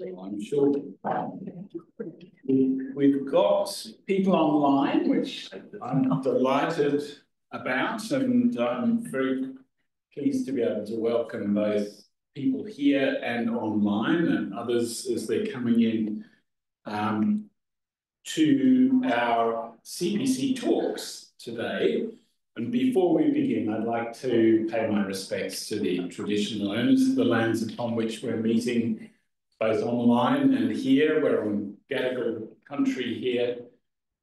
I'm sure we've got people online, which I'm delighted about, and I'm very pleased to be able to welcome both people here and online and others as they're coming in to our CPC Talks today. And before we begin, I'd like to pay my respects to the traditional owners of the lands upon which we're meeting, both online and here. We're on Gadigal country here,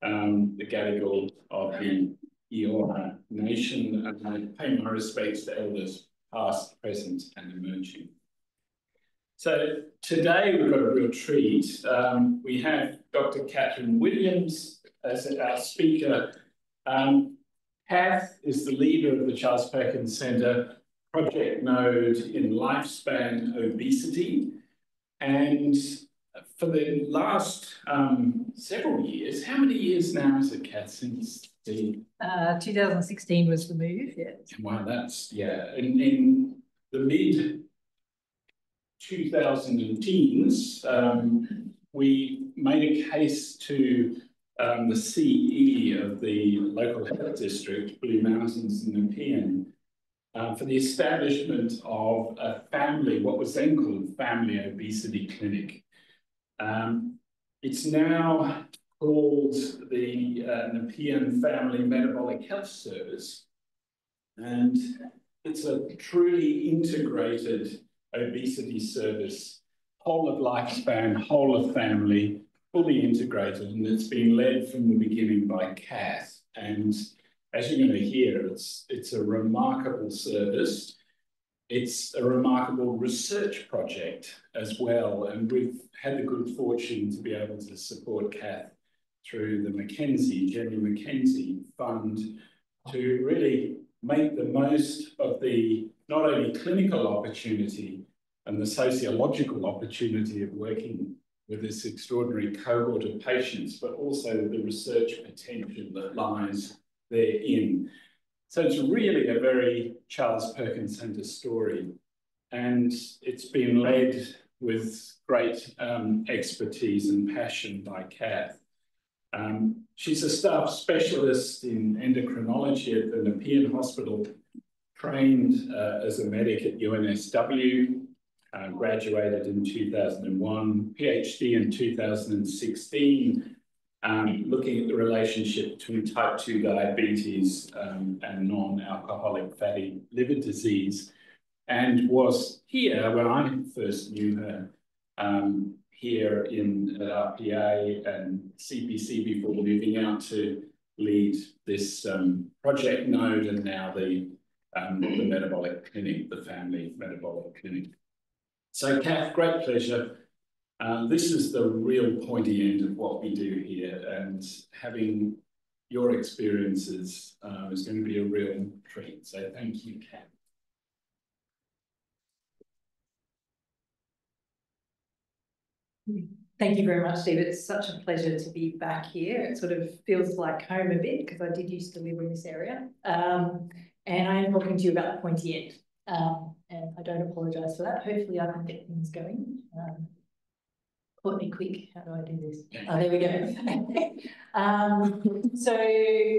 the Gadigal of the Eora Nation, and I pay my respects to elders past, present, and emerging. So today we've got a real treat. We have Dr Kathryn Williams as our speaker. Kath is the leader of the Charles Perkins Centre project node in lifespan obesity. And for the last several years, how many years now is it, Kath, since the... 2016 was the move, yeah. Wow, that's, yeah. In the mid-2010s, we made a case to the CE of the local health district, Blue Mountains and Nepean, for the establishment of a family, what was then called Family Obesity Clinic. It's now called the Nepean Family Metabolic Health Service, and it's a truly integrated obesity service, whole of lifespan, whole of family, fully integrated, and it's been led from the beginning by Kath. And as you're going to hear, it's a remarkable service. It's a remarkable research project as well, and we've had the good fortune to be able to support Kath through the Mackenzie Fund to really make the most of the not only clinical opportunity and the sociological opportunity of working with this extraordinary cohort of patients, but also the research potential that lies therein. So it's really a very Charles Perkins Centre story, and it's been led with great expertise and passion by Kath. She's a staff specialist in endocrinology at the Nepean Hospital, trained as a medic at UNSW, graduated in 2001, PhD in 2016, looking at the relationship between type 2 diabetes and non-alcoholic fatty liver disease, and was here when I first knew her, here in RPA and CPC before moving out to lead this project node and now the metabolic clinic, the family metabolic clinic. So Kath, great pleasure. This is the real pointy end of what we do here, and having your experiences is going to be a real treat. So thank you, Kath. Thank you very much, Steve. It's such a pleasure to be back here. It sort of feels like home a bit because I did used to live in this area. And I am talking to you about the pointy end. And I don't apologise for that. Hopefully I can get things going. Caught me quick. How do I do this? Oh, there we go.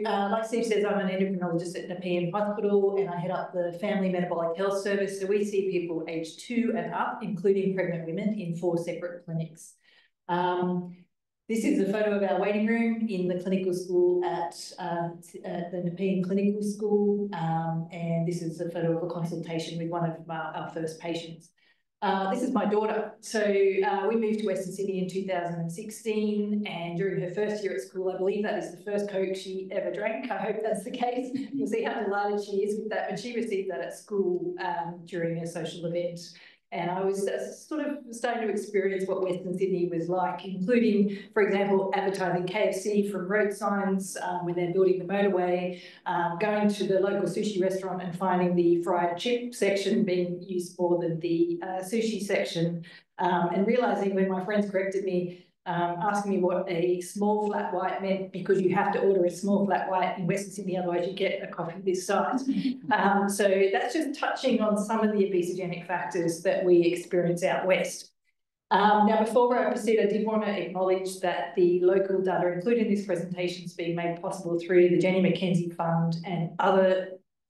Like Steve says, I'm an endocrinologist at Nepean Hospital, and I head up the Family Metabolic Health Service. So we see people aged 2 and up, including pregnant women, in 4 separate clinics. This is a photo of our waiting room in the clinical school at the Nepean Clinical School, and this is a photo of a consultation with one of our first patients. This is my daughter. So we moved to Western Sydney in 2016, and during her first year at school, I believe that is the first Coke she ever drank. I hope that's the case. You'll see how delighted she is with that. But she received that at school during a social event. And I was sort of starting to experience what Western Sydney was like, including, for example, advertising KFC from road signs when they're building the motorway, going to the local sushi restaurant and finding the fried chip section being used more than the sushi section, and realising when my friends corrected me, asking me what a small flat white meant, because you have to order a small flat white in Western Sydney, otherwise you get a coffee this size. So that's just touching on some of the obesogenic factors that we experience out west. Now, before I proceed, I did want to acknowledge that the local data, including this presentation, is being made possible through the Jennie Mackenzie Fund and other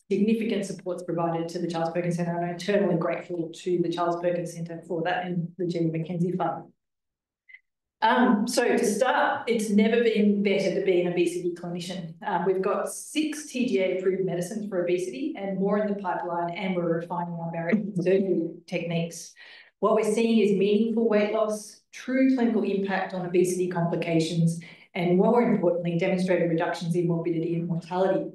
significant supports provided to the Charles Perkins Centre. And I'm eternally grateful to the Charles Perkins Centre for that and the Jennie Mackenzie Fund. So to start, it's never been better to be an obesity clinician. We've got 6 TGA-approved medicines for obesity and more in the pipeline, and we're refining our bariatric surgery techniques. What we're seeing is meaningful weight loss, true clinical impact on obesity complications, and more importantly, demonstrated reductions in morbidity and mortality.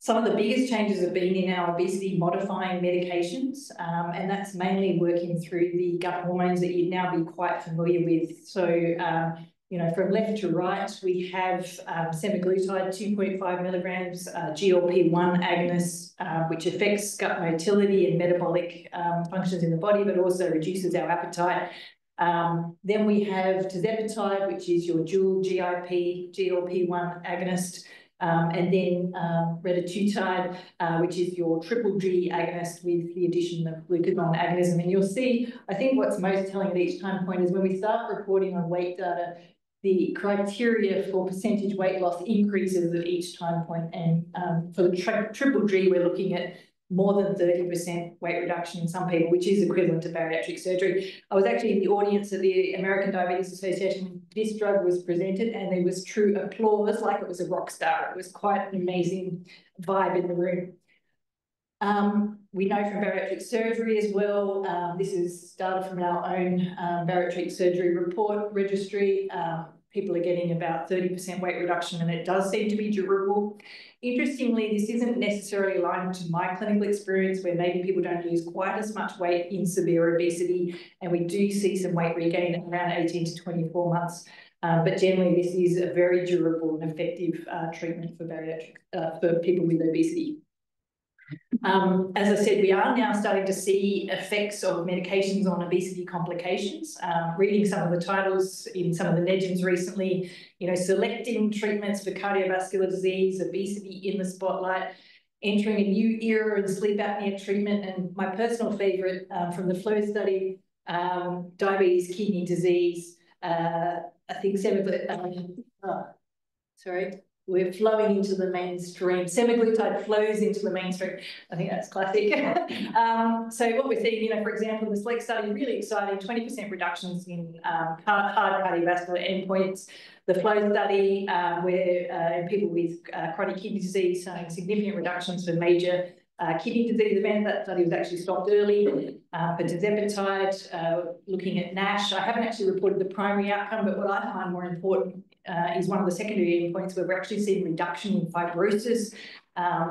Some of the biggest changes have been in our obesity modifying medications, and that's mainly working through the gut hormones that you'd now be quite familiar with. So, you know, from left to right, we have semaglutide, 2.5 milligrams, GLP-1 agonist, which affects gut motility and metabolic functions in the body, but also reduces our appetite. Then we have tirzepatide, which is your dual GIP, GLP-1 agonist, and then retatrutide, which is your triple G agonist with the addition of glucagon agonism. And you'll see, I think what's most telling at each time point is when we start reporting on weight data, the criteria for percentage weight loss increases at each time point. And for the triple G, we're looking at more than 30% weight reduction in some people, which is equivalent to bariatric surgery. I was actually in the audience at the American Diabetes Association when this drug was presented, and there was true applause, like it was a rock star. It was quite an amazing vibe in the room. We know from bariatric surgery as well, this is data from our own bariatric surgery report registry. People are getting about 30% weight reduction, and it does seem to be durable. Interestingly, this isn't necessarily aligned to my clinical experience, where maybe people don't lose quite as much weight in severe obesity, and we do see some weight regain at around 18 to 24 months. But generally, this is a very durable and effective treatment for bariatric for people with obesity. As I said, we are now starting to see effects of medications on obesity complications. Reading some of the titles in some of the legends recently, you know, selecting treatments for cardiovascular disease, obesity in the spotlight, entering a new era in sleep apnea treatment, and my personal favourite from the FLOW study, diabetes, kidney disease. I think we're flowing into the mainstream. Semaglutide flows into the mainstream. I think that's classic. So what we're seeing, you know, for example, the SELECT study, really exciting, 20% reductions in hard cardiovascular endpoints. The FLOW study, where in people with chronic kidney disease, showing significant reductions for major kidney disease events. That study was actually stopped early. For tirzepatide, looking at NASH. I haven't actually reported the primary outcome, but what I find more important is one of the secondary endpoints where we're actually seeing reduction in fibrosis,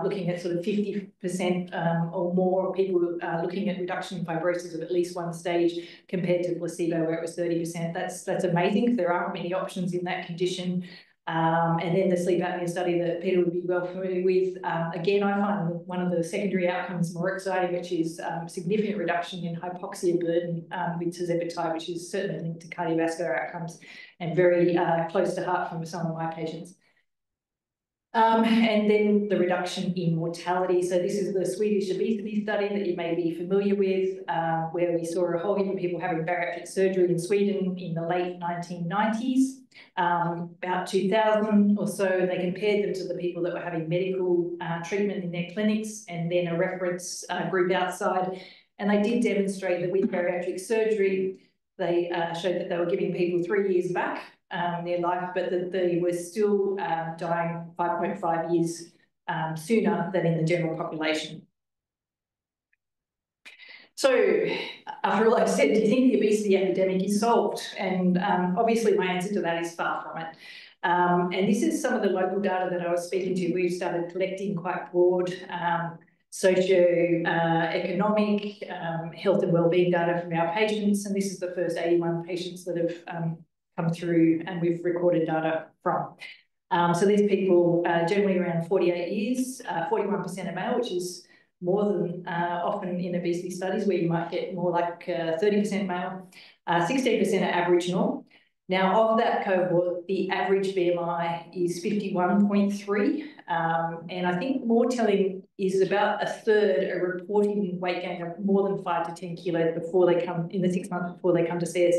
looking at sort of 50% or more people looking at reduction in fibrosis of at least one stage compared to placebo where it was 30%. That's amazing because there aren't many options in that condition. And then the sleep apnea study that Peter would be well familiar with. Again, I find one of the secondary outcomes more exciting, which is significant reduction in hypoxia burden with tirzepatide, which is certainly linked to cardiovascular outcomes and very close to heart from some of my patients. And then the reduction in mortality. So this is the Swedish obesity study that you may be familiar with, where we saw a whole heap of people having bariatric surgery in Sweden in the late 1990s, about 2000 or so. They compared them to the people that were having medical treatment in their clinics and then a reference group outside. And they did demonstrate that with bariatric surgery, they showed that they were giving people 3 years back their life, but that they were still dying 5.5 years sooner than in the general population. So, after all I've said, do you think the obesity epidemic is solved? And obviously my answer to that is far from it. And this is some of the local data that I was speaking to. We've started collecting quite broad socio-economic health and wellbeing data from our patients. And this is the first 81 patients that have come through and we've recorded data from. So these people generally around 48 years, 41% are male, which is more than often in obesity studies where you might get more like 30% male, 16% are Aboriginal. Now, of that cohort, the average BMI is 51.3, and I think more telling is about a third are reporting weight gain of more than 5 to 10 kilos before they come, in the 6 months before they come to see us.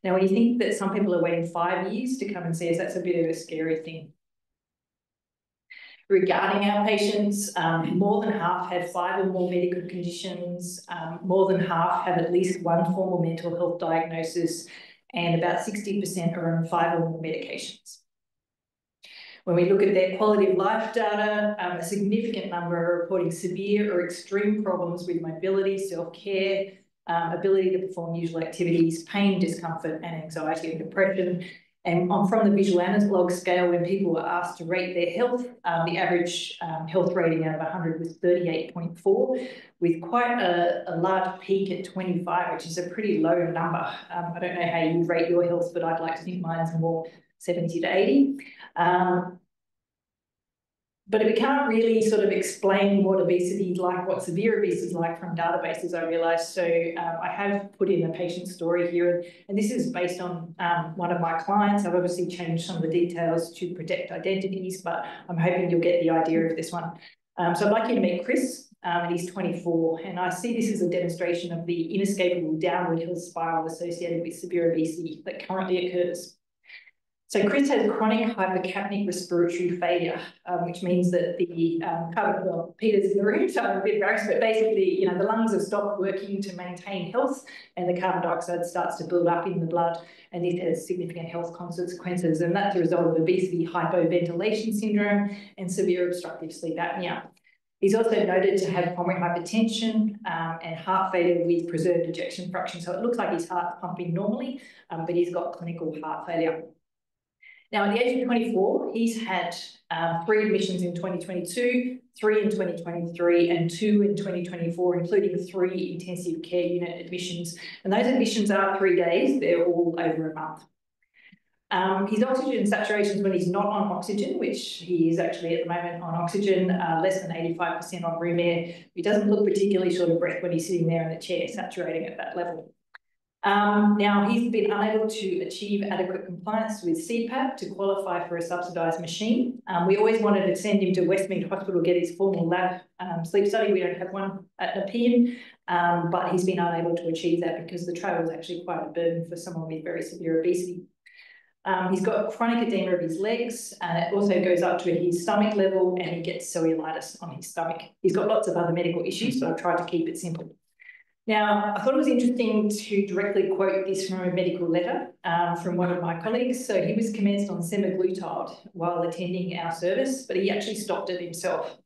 Now, when you think that some people are waiting 5 years to come and see us, that's a bit of a scary thing. Regarding our patients, more than half have 5 or more medical conditions, more than half have at least one formal mental health diagnosis, and about 60% are on 5 or more medications. When we look at their quality of life data, a significant number are reporting severe or extreme problems with mobility, self-care, ability to perform usual activities, pain, discomfort, and anxiety and depression. And from the visual analog scale, when people were asked to rate their health, the average health rating out of 100 was 38.4, with quite a large peak at 25, which is a pretty low number. I don't know how you rate your health, but I'd like to think mine's more 70 to 80. But we can't really sort of explain what obesity is like, what severe obesity is like from databases, I realise. So I have put in a patient story here, and this is based on one of my clients. I've obviously changed some of the details to protect identities, but I'm hoping you'll get the idea of this one. So I'd like you to meet Chris, and he's 24, and I see this as a demonstration of the inescapable downward hill spiral associated with severe obesity that currently occurs. So Chris has chronic hypercapnic respiratory failure, which means that the well, Peter's in the room, so I'm a bit embarrassed, but basically, you know, the lungs have stopped working to maintain health, and the carbon dioxide starts to build up in the blood, and it has significant health consequences, and that's a result of obesity, hypoventilation syndrome, and severe obstructive sleep apnea. He's also noted to have pulmonary hypertension and heart failure with preserved ejection fraction. So it looks like his heart's pumping normally, but he's got clinical heart failure. Now, at the age of 24, he's had 3 admissions in 2022, 3 in 2023, and 2 in 2024, including 3 intensive care unit admissions. And those admissions are 3 days. They're all over a month. His oxygen saturations when he's not on oxygen, which he is actually at the moment on oxygen, less than 85% on room air. He doesn't look particularly short of breath when he's sitting there in the chair, saturating at that level. Now, he's been unable to achieve adequate compliance with CPAP to qualify for a subsidised machine. We always wanted to send him to Westmead Hospital to get his formal lab sleep study. We don't have one at Nepean, but he's been unable to achieve that because the travel is actually quite a burden for someone with very severe obesity. He's got chronic edema of his legs, and it also goes up to his stomach level, and he gets cellulitis on his stomach. He's got lots of other medical issues, but I've tried to keep it simple. Now, I thought it was interesting to directly quote this from a medical letter from one of my colleagues. So he was commenced on semaglutide while attending our service, but he actually stopped it himself.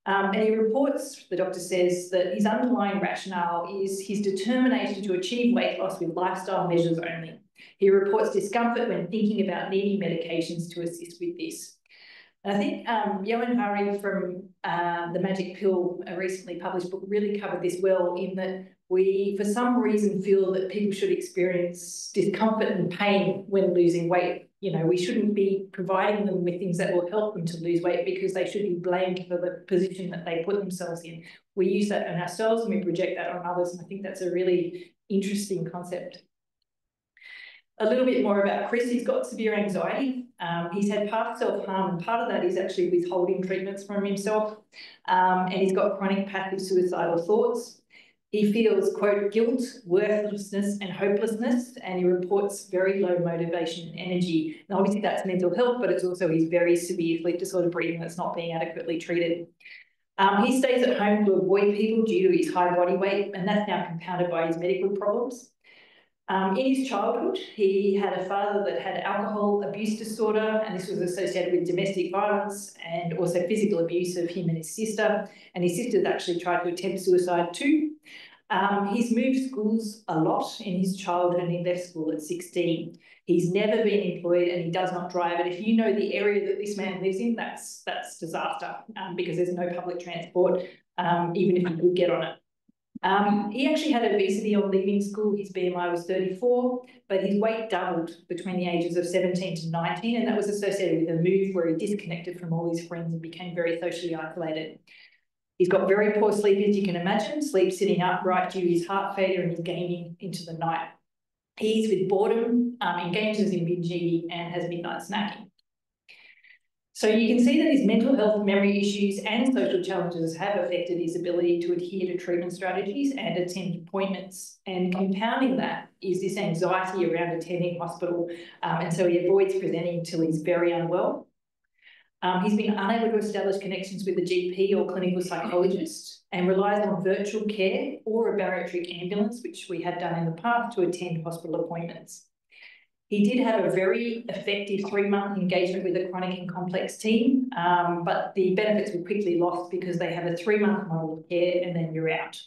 And he reports, the doctor says, that his underlying rationale is his determination to achieve weight loss with lifestyle measures only. He reports discomfort when thinking about needing medications to assist with this. And I think Johan Hari from the Magic Pill, a recently published book, really covered this well, in that we, for some reason, feel that people should experience discomfort and pain when losing weight. You know, we shouldn't be providing them with things that will help them to lose weight because they should be blamed for the position that they put themselves in. We use that on ourselves and we project that on others, and I think that's a really interesting concept. A little bit more about Chris. He's got severe anxiety. He's had past self-harm, and part of that is actually withholding treatments from himself. And he's got chronic passive suicidal thoughts. He feels, quote, guilt, worthlessness, and hopelessness, and he reports very low motivation and energy. And obviously that's mental health, but it's also his very severe sleep disorder breathing that's not being adequately treated. He stays at home to avoid people due to his high body weight, and that's now compounded by his medical problems. In his childhood, he had a father that had alcohol abuse disorder, and this was associated with domestic violence and also physical abuse of him and his sister. And his sister actually tried to attempt suicide too. He's moved schools a lot in his childhood, and he left school at 16. He's never been employed, and he does not drive. And if you know the area that this man lives in, that's disaster because there's no public transport, even if you could get on it. He actually had obesity on leaving school. His BMI was 34, but his weight doubled between the ages of 17 to 19, and that was associated with a move where he disconnected from all his friends and became very socially isolated. He's got very poor sleep, as you can imagine, sleep sitting upright due to his heart failure, and he's gaming into the night. He eats with boredom, engages in binge eating, and has midnight snacking. So you can see that his mental health, memory issues, and social challenges have affected his ability to adhere to treatment strategies and attend appointments. And compounding that is this anxiety around attending hospital, and so he avoids presenting until he's very unwell. He's been unable to establish connections with a GP or clinical psychologist and relies on virtual care or a bariatric ambulance, which we had done in the past, to attend hospital appointments. He did have a very effective 3-month engagement with a chronic and complex team, but the benefits were quickly lost because they have a 3-month model of care and then you're out.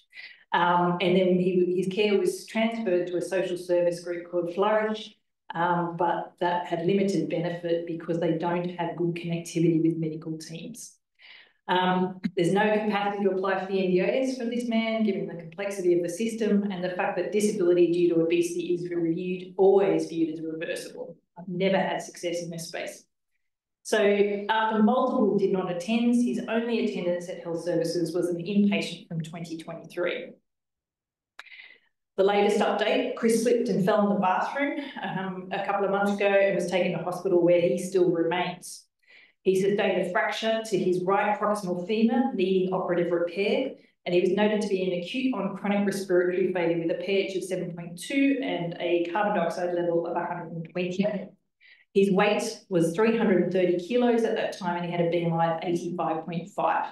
And then his care was transferred to a social service group called Flourish, but that had limited benefit because they don't have good connectivity with medical teams. There's no capacity to apply for the NDIS for this man, given the complexity of the system and the fact that disability due to obesity is always viewed as reversible. I've never had success in this space. So after multiple did not attend, his only attendance at health services was an inpatient from 2023. The latest update, Chris slipped and fell in the bathroom a couple of months ago and was taken to hospital where he still remains. He sustained a fracture to his right proximal femur, needing operative repair, and he was noted to be in acute on chronic respiratory failure with a pH of 7.2 and a carbon dioxide level of 120. His weight was 330 kilos at that time, and he had a BMI of 85.5.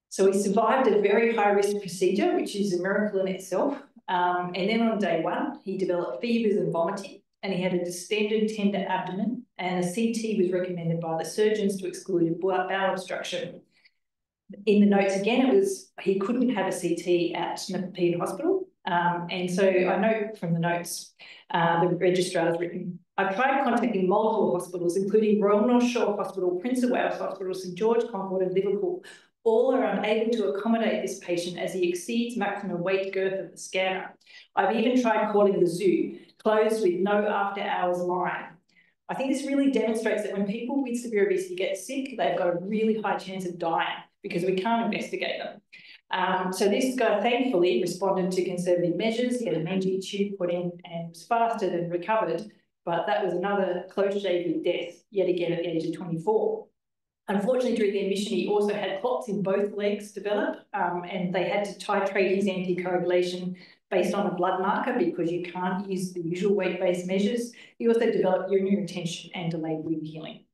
So he survived a very high-risk procedure, which is a miracle in itself. And then on day 1, he developed fevers and vomiting, and he had a distended tender abdomen, and a CT was recommended by the surgeons to exclude bowel obstruction. In the notes again, it was he couldn't have a CT at Nepean Hospital. And so I note from the notes, the registrar has written, I've tried contacting multiple hospitals, including Royal North Shore Hospital, Prince of Wales Hospital, St George, Concord and Liverpool. All are unable to accommodate this patient as he exceeds maximum weight girth of the scanner. I've even tried calling the zoo, closed with no after-hours line. I think this really demonstrates that when people with severe obesity get sick, they've got a really high chance of dying because we can't investigate them. So this guy thankfully responded to conservative measures. He had an NG tube put in and was fasted and recovered, but that was another close shave with death, yet again at the age of 24. Unfortunately, during the admission, he also had clots in both legs develop, and they had to titrate his anticoagulation based on a blood marker because you can't use the usual weight-based measures. He also developed urinary retention and delayed wound healing.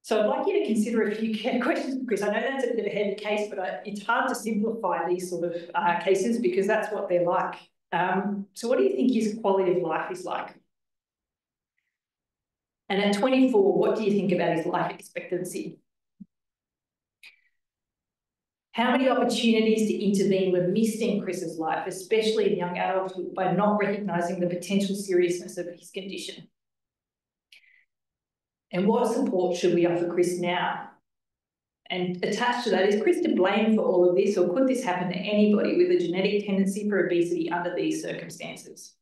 So I'd like you to consider a few questions, because I know that's a bit of a heavy case, but it's hard to simplify these sort of cases because that's what they're like. So what do you think his quality of life is like? And at 24, what do you think about his life expectancy? How many opportunities to intervene were missed in Chris's life, especially in young adulthood, by not recognising the potential seriousness of his condition? And what support should we offer Chris now? And attached to that, is Chris to blame for all of this, or could this happen to anybody with a genetic tendency for obesity under these circumstances?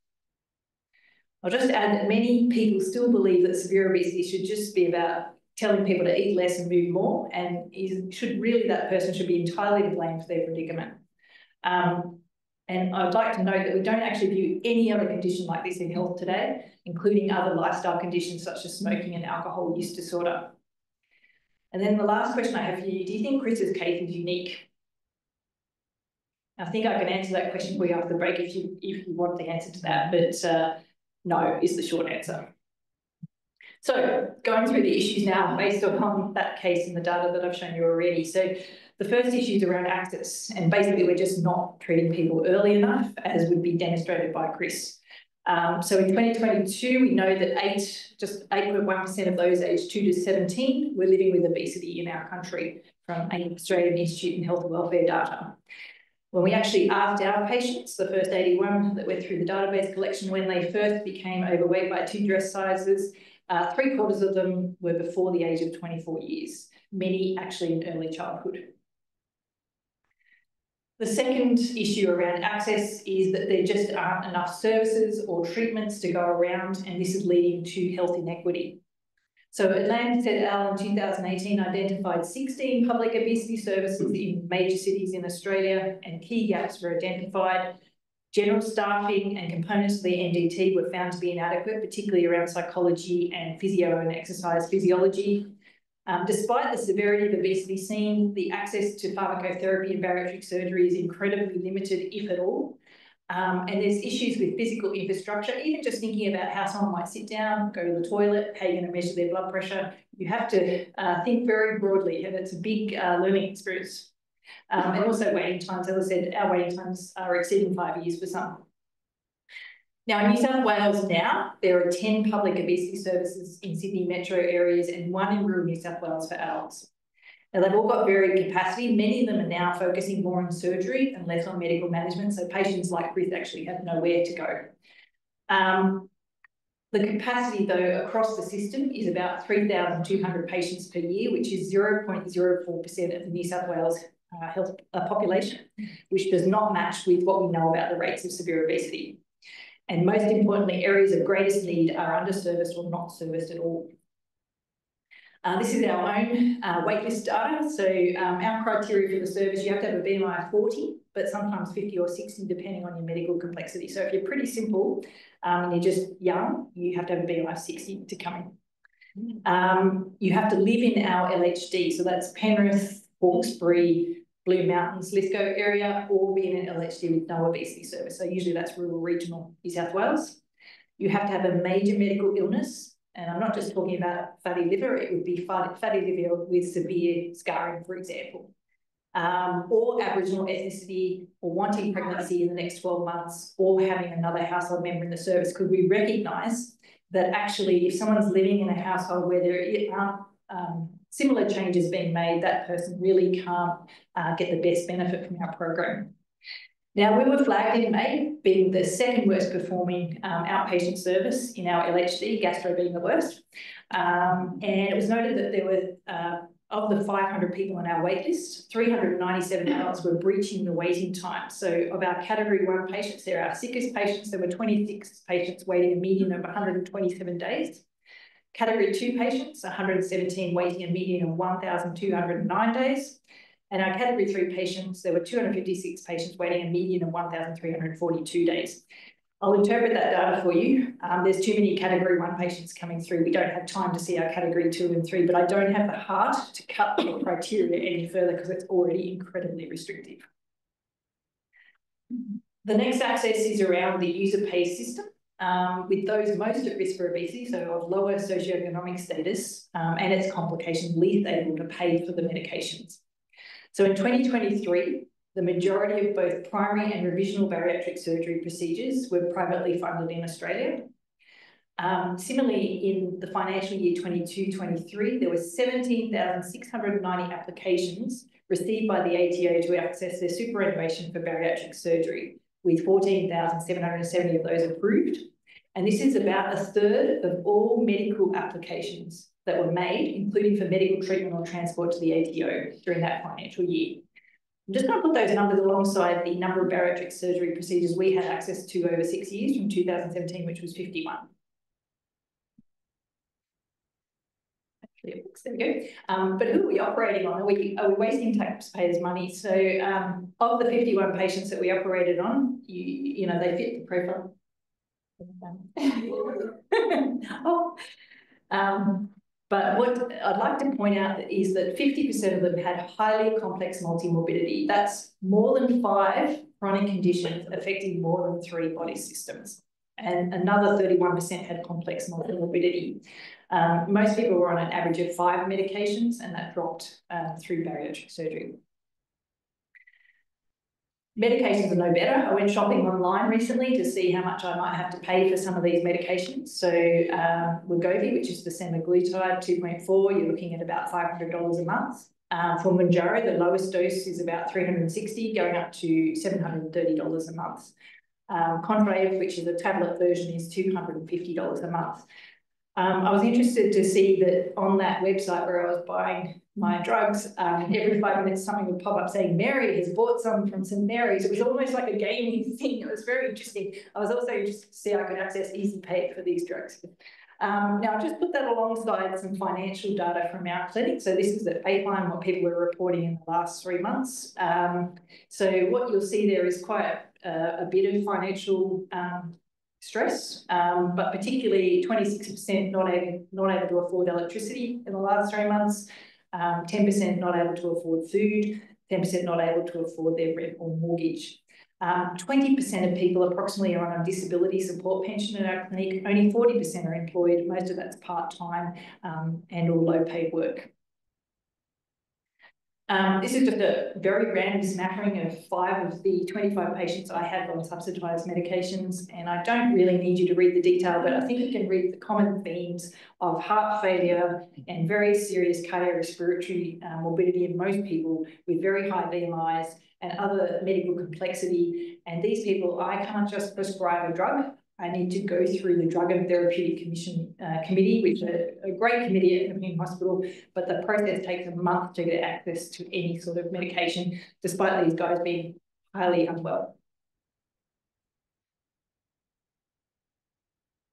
I'll just add that many people still believe that severe obesity should just be about telling people to eat less and move more, and that person should be entirely to blame for their predicament. And I'd like to note that we don't actually view any other condition like this in health today, including other lifestyle conditions such as smoking and alcohol use disorder. And then the last question I have for you, do you think Chris's case is unique? I think I can answer that question for you after the break if you want the answer to that, but no is the short answer. So going through the issues now based on that case and the data that I've shown you already. So the first issue is around access, and basically we're just not treating people early enough, as would be demonstrated by Chris. So in 2022, we know that just 8.1% of those aged 2 to 17 were living with obesity in our country from Australian Institute of Health and Welfare data. When we actually asked our patients, the first 81 that went through the database collection, when they first became overweight by 2 dress sizes, 3/4 of them were before the age of 24 years, many actually in early childhood. The second issue around access is that there just aren't enough services or treatments to go around, and this is leading to health inequity. So Atlantis et al. In 2018 identified 16 public obesity services in major cities in Australia, and key gaps were identified. General staffing and components of the NDT were found to be inadequate, particularly around psychology and physio and exercise physiology. Despite the severity of obesity seen, the access to pharmacotherapy and bariatric surgery is incredibly limited, if at all. And there's issues with physical infrastructure, even just thinking about how someone might sit down, go to the toilet, how you're going to measure their blood pressure. You have to think very broadly, and it's a big learning experience. And also waiting times, as I said, our waiting times are exceeding 5 years for some. Now, in New South Wales now, there are 10 public obesity services in Sydney metro areas and 1 in rural New South Wales for adults. Now, they've all got varied capacity. Many of them are now focusing more on surgery and less on medical management, so patients like Chris actually have nowhere to go. The capacity, though, across the system is about 3,200 patients per year, which is 0.04% of the New South Wales health population, which does not match with what we know about the rates of severe obesity. And most importantly, areas of greatest need are underserviced or not serviced at all. This is our own waitlist data. So our criteria for the service, you have to have a BMI of 40, but sometimes 50 or 60, depending on your medical complexity. So if you're pretty simple and you're just young, you have to have a BMI of 60 to come in. You have to live in our LHD, so that's Penrith, Hawkesbury, Blue Mountains, Lithgow area, or be in an LHD with no obesity service. So usually that's rural regional New South Wales. You have to have a major medical illness, and I'm not just talking about fatty liver, it would be fatty liver with severe scarring, for example, or Aboriginal ethnicity, or wanting pregnancy in the next 12 months, or having another household member in the service. Could we recognise that actually if someone's living in a household where there aren't similar changes being made, that person really can't get the best benefit from our program. Now, we were flagged in May being the second worst performing outpatient service in our LHD, gastro being the worst. And it was noted that there were, of the 500 people on our wait list, 397 adults were breaching the waiting time. So of our category 1 patients, they're our sickest patients. There were 26 patients waiting a median of 127 days. Category 2 patients, 117 waiting a median of 1,209 days. And our category 3 patients, there were 256 patients waiting a median of 1,342 days. I'll interpret that data for you. There's too many category 1 patients coming through. We don't have time to see our category 2 and 3, but I don't have the heart to cut the criteria any further because it's already incredibly restrictive. The next axis is around the user pay system. With those most at risk for obesity, so of lower socioeconomic status and its complications, least able to pay for the medications. So in 2023, the majority of both primary and revisional bariatric surgery procedures were privately funded in Australia. Similarly, in the financial year 22-23, there were 17,690 applications received by the ATO to access their superannuation for bariatric surgery, with 14,770 of those approved. And this is about 1/3 of all medical applications that were made, including for medical treatment or transport to the ATO during that financial year. I'm just going to put those numbers alongside the number of bariatric surgery procedures we had access to over 6 years from 2017, which was 51. There we go. But who are we operating on? Are we wasting taxpayers' money? So of the 51 patients that we operated on, you know, they fit the profile. But what I'd like to point out is that 50% of them had highly complex multimorbidity. That's more than 5 chronic conditions affecting more than 3 body systems. And another 31% had complex multimorbidity. Most people were on an average of 5 medications, and that dropped through bariatric surgery. Medications are no better. I went shopping online recently to see how much I might have to pay for some of these medications. So Wegovy, which is the semaglutide 2.4, you're looking at about $500 a month. For Mounjaro, the lowest dose is about $360, going up to $730 a month. Contrave, which is a tablet version, is $250 a month. I was interested to see that on that website where I was buying my drugs, every 5 minutes something would pop up saying Mary has bought some from St Mary's. It was almost like a gaming thing. It was very interesting. I was also interested to see how I could access easy pay for these drugs. Now, I've just put that alongside some financial data from our clinic. So this is at baseline, what people were reporting in the last 3 months. So what you'll see there is quite a bit of financial stress, but particularly 26% not able to afford electricity in the last 3 months, 10% not able to afford food, 10% not able to afford their rent or mortgage. 20% of people approximately are on a disability support pension in our clinic. Only 40% are employed. Most of that's part-time and or low-paid work. This is just a very random smattering of 5 of the 25 patients I have on subsidised medications, and I don't really need you to read the detail, but I think you can read the common themes of heart failure and very serious cardiorespiratory morbidity in most people with very high BMIs and other medical complexity. And these people, I can't just prescribe a drug. I need to go through the Drug and Therapeutic Committee, which is a great committee at Nepean Hospital, but the process takes a month to get access to any sort of medication, despite these guys being highly unwell.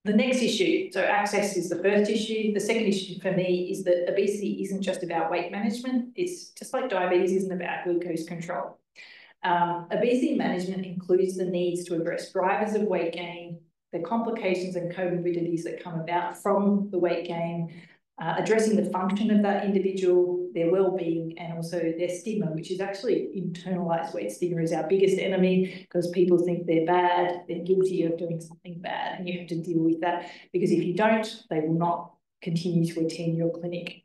The next issue, so access is the first issue. The second issue for me is that obesity isn't just about weight management. It's just like diabetes isn't about glucose control. Obesity management includes the needs to address drivers of weight gain, the complications and comorbidities that come about from the weight gain, addressing the function of that individual, their well-being, and also their stigma, which is actually internalised weight stigma is our biggest enemy because people think they're bad, they're guilty of doing something bad, and you have to deal with that because if you don't, they will not continue to attend your clinic.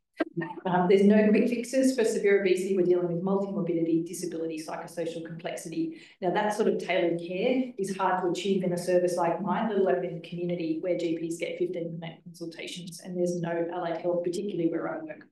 There's no quick fixes for severe obesity. We're dealing with multimorbidity, disability, psychosocial complexity. Now, that sort of tailored care is hard to achieve in a service like mine, let alone in the community where GPs get 15-minute consultations, and there's no allied health, particularly where I work.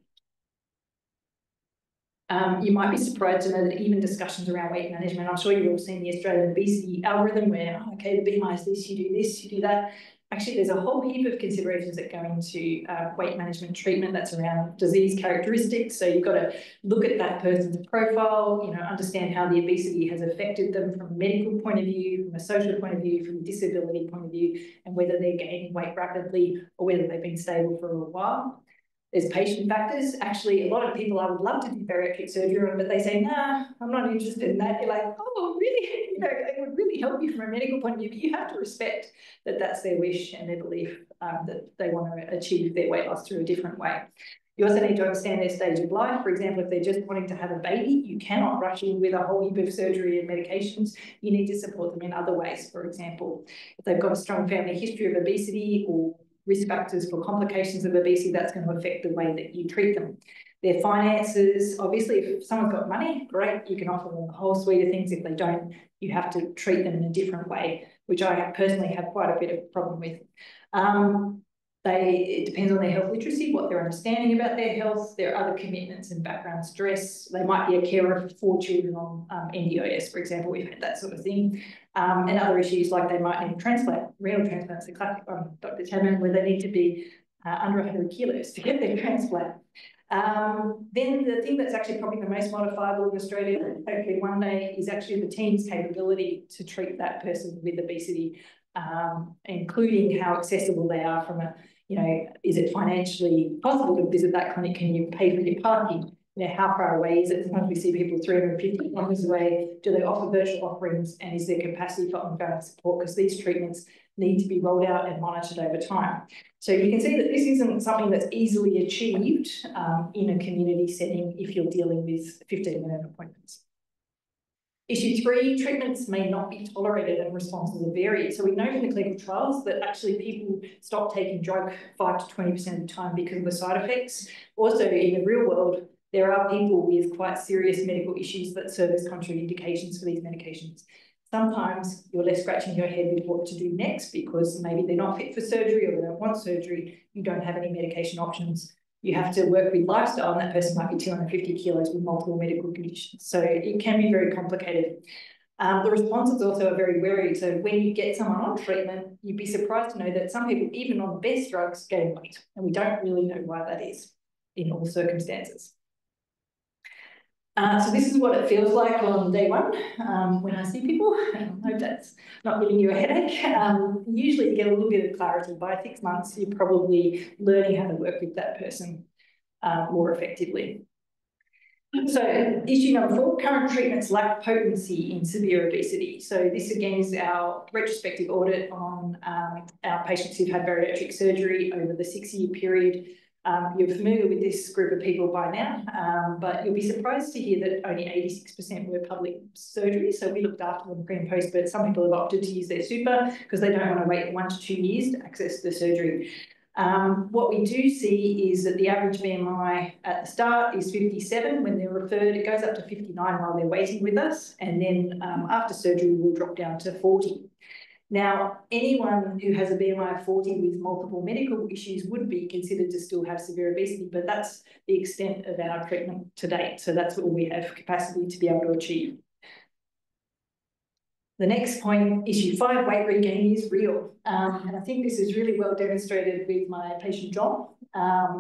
You might be surprised to know that even discussions around weight management, I'm sure you've all seen the Australian obesity algorithm where, oh, okay, the BMI is this, you do that. Actually, there's a whole heap of considerations that go into weight management treatment that's around disease characteristics. So you've got to look at that person's profile, you know, understand how the obesity has affected them from a medical point of view, from a social point of view, from a disability point of view, and whether they're gaining weight rapidly or whether they've been stable for a while. There's patient factors. Actually, a lot of people I would love to do bariatric surgery on, but they say, nah, I'm not interested in that. You're like, oh, really? You know, it would really help you from a medical point of view, but you have to respect that that's their wish and their belief that they want to achieve their weight loss through a different way. You also need to understand their stage of life. For example, if they're just wanting to have a baby, you cannot rush in with a whole heap of surgery and medications. You need to support them in other ways. For example, if they've got a strong family history of obesity or risk factors for complications of obesity, that's going to affect the way that you treat them. Their finances, obviously, if someone's got money, great, you can offer them a whole suite of things. If they don't, you have to treat them in a different way, which I personally have quite a bit of a problem with. It depends on their health literacy, what they're understanding about their health, their other commitments and background stress. They might be a carer for 4 children on NDIS, for example. We've had that sort of thing. And other issues like they might need a transplant, renal transplants, the classic one, Dr. Kathryn, where they need to be under 100 kilos to get their transplant. Then the thing that's actually probably the most modifiable in Australia, hopefully one day, is actually the team's capability to treat that person with obesity, including how accessible they are from a, you know, is it financially possible to visit that clinic? Can you pay for your parking? You know, how far away is it? Sometimes we see people 350 kilometres away. Do they offer virtual offerings? And is there capacity for ongoing support? Because these treatments need to be rolled out and monitored over time. So you can see that this isn't something that's easily achieved in a community setting if you're dealing with 15-minute appointments. Issue 3, treatments may not be tolerated and responses are varied. So we know from the clinical trials that actually people stop taking drug 5 to 20% of the time because of the side effects. Also in the real world, there are people with quite serious medical issues that serve as contraindications for these medications. Sometimes you're left scratching your head with what to do next because maybe they're not fit for surgery or they don't want surgery. You don't have any medication options. You have to work with lifestyle, and that person might be 250 kilos with multiple medical conditions. So it can be very complicated. The responses also are very varied. So when you get someone on treatment, you'd be surprised to know that some people, even on the best drugs, gain weight. And we don't really know why that is in all circumstances. So this is what it feels like on day 1 when I see people. I hope that's not giving you a headache. Usually you get a little bit of clarity. By 6 months, you're probably learning how to work with that person more effectively. So issue number 4, current treatments lack potency in severe obesity. So this again is our retrospective audit on our patients who've had bariatric surgery over the 6-year period. You're familiar with this group of people by now, but you'll be surprised to hear that only 86% were public surgery. So we looked after them pre and post, but some people have opted to use their super because they don't want to wait 1 to 2 years to access the surgery. What we do see is that the average BMI at the start is 57. When they're referred, it goes up to 59 while they're waiting with us. And then after surgery, we'll drop down to 40. Now, anyone who has a BMI of 40 with multiple medical issues would be considered to still have severe obesity, but that's the extent of our treatment to date. So that's what we have capacity to be able to achieve. The next point, issue 5, weight regain is real. And I think this is really well demonstrated with my patient, John.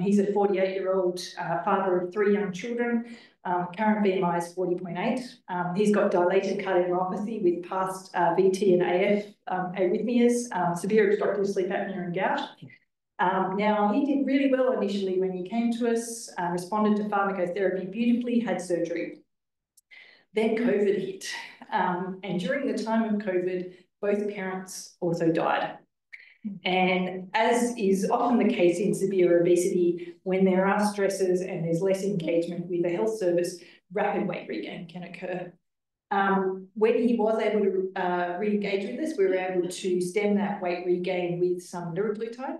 He's a 48-year-old father of 3 young children. Current BMI is 40.8. He's got dilated cardiomyopathy with past VT and AF arrhythmias, severe obstructive sleep apnea and gout. Now, he did really well initially when he came to us, responded to pharmacotherapy beautifully, had surgery. Then COVID hit. And during the time of COVID, both parents also died. And as is often the case in severe obesity, when there are stresses and there's less engagement with the health service, rapid weight regain can occur. When he was able to re-engage with us, we were able to stem that weight regain with some liraglutide,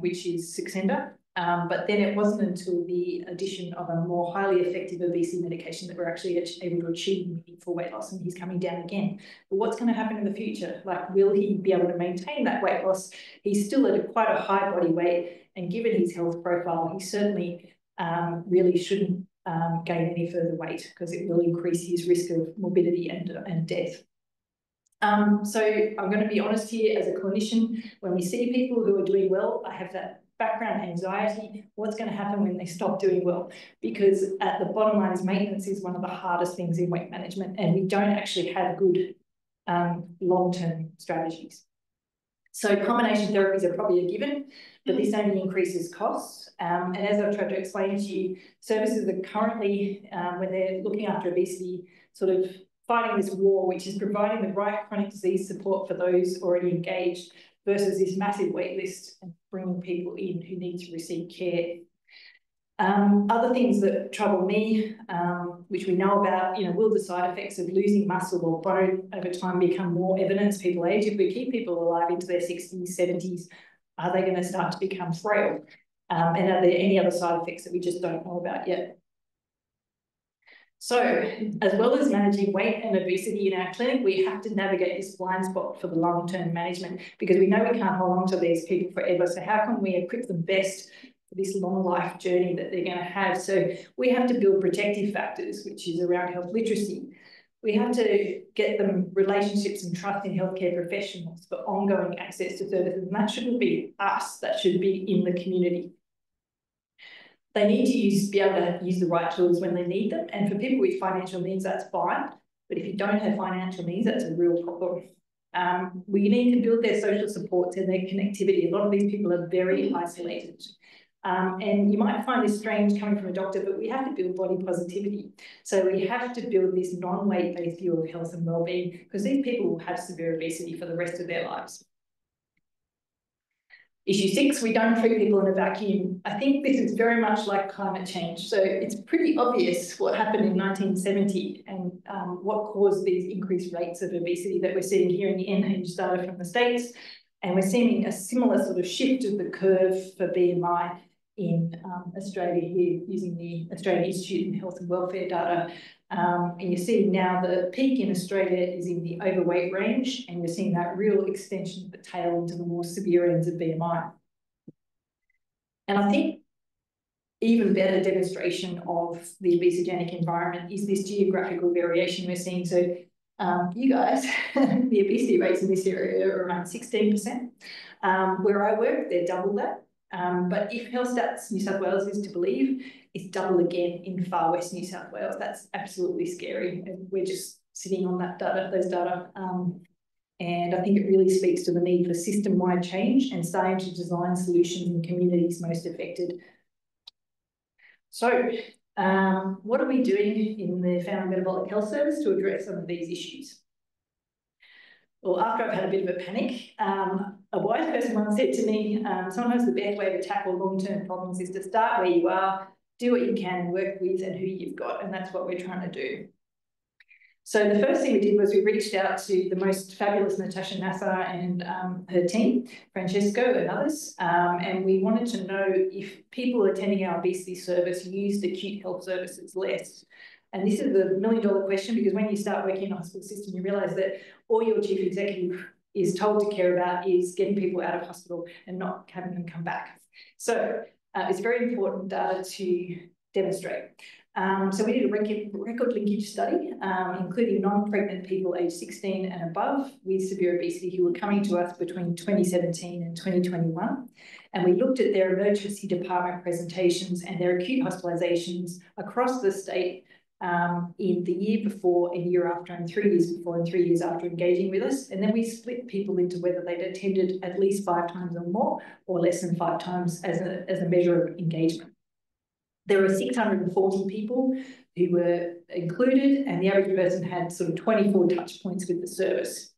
which is Saxenda. But then it wasn't until the addition of a more highly effective obesity medication that we're actually able to achieve meaningful weight loss, and he's coming down again. But what's going to happen in the future? Like, will he be able to maintain that weight loss? He's still at quite a high body weight, and given his health profile, he certainly really shouldn't gain any further weight because it will increase his risk of morbidity and death. So I'm going to be honest here as a clinician, when we see people who are doing well, I have that background anxiety, what's going to happen when they stop doing well? Because at the bottom line is maintenance is one of the hardest things in weight management, and we don't actually have good long-term strategies. So combination therapies are probably a given, but this only increases costs. And as I've tried to explain to you, services are currently, when they're looking after obesity, sort of fighting this war, which is providing the right chronic disease support for those already engaged versus this massive wait list and bringing people in who need to receive care. Other things that trouble me, which we know about, will the side effects of losing muscle or bone over time become more evident as people age? If we keep people alive into their 60s, 70s, are they going to start to become frail? And are there any other side effects that we just don't know about yet? So, as well as managing weight and obesity in our clinic, we have to navigate this blind spot for the long-term management because we know we can't hold on to these people forever. So how can we equip them best for this long life journey that they're going to have? So we have to build protective factors, which is around health literacy. We have to get them relationships and trust in healthcare professionals for ongoing access to services. And that shouldn't be us, that should be in the community. They need to be able to use the right tools when they need them. And for people with financial means, that's fine. But if you don't have financial means, that's a real problem. We need to build their social supports and their connectivity. A lot of these people are very isolated. And you might find this strange coming from a doctor, but we have to build body positivity. So we have to build this non-weight-based view of health and well-being because these people will have severe obesity for the rest of their lives. Issue 6, we don't treat people in a vacuum. I think this is very much like climate change. So it's pretty obvious what happened in 1970 and what caused these increased rates of obesity that we're seeing here in the NIH data from the States. And we're seeing a similar sort of shift of the curve for BMI in Australia here using the Australian Institute of Health and Welfare data. And you're seeing now the peak in Australia is in the overweight range, and you're seeing that real extension of the tail into the more severe ends of BMI. And I think even better demonstration of the obesogenic environment is this geographical variation we're seeing. So you guys, the obesity rates in this area are around 16%. Where I work, they're double that. But if Health Stats New South Wales is to believe, it's double again in far west New South Wales. That's absolutely scary. And we're just sitting on that data, those data. And I think it really speaks to the need for system-wide change and starting to design solutions in communities most affected. So What are we doing in the Family Metabolic Health Service to address some of these issues? Well, after I've had a bit of a panic, a wise person once said to me, sometimes the best way to tackle long-term problems is to start where you are, do what you can, and work with and who you've got, and that's what we're trying to do. So the first thing we did was we reached out to the most fabulous Natasha Nassar and her team, Francesco and others, and we wanted to know if people attending our obesity service used acute health services less. And this is the million-dollar question, because when you start working in a hospital system, you realise that all your chief executive is told to care about is getting people out of hospital and not having them come back. So it's very important data to demonstrate. So we did a record linkage study, including non-pregnant people aged 16 and above with severe obesity who were coming to us between 2017 and 2021. And we looked at their emergency department presentations and their acute hospitalizations across the state in the year before, a year after, and 3 years before and 3 years after engaging with us. And then we split people into whether they'd attended at least 5 times or more, or less than 5 times as a measure of engagement. There were 640 people who were included, and the average person had sort of 24 touch points with the service.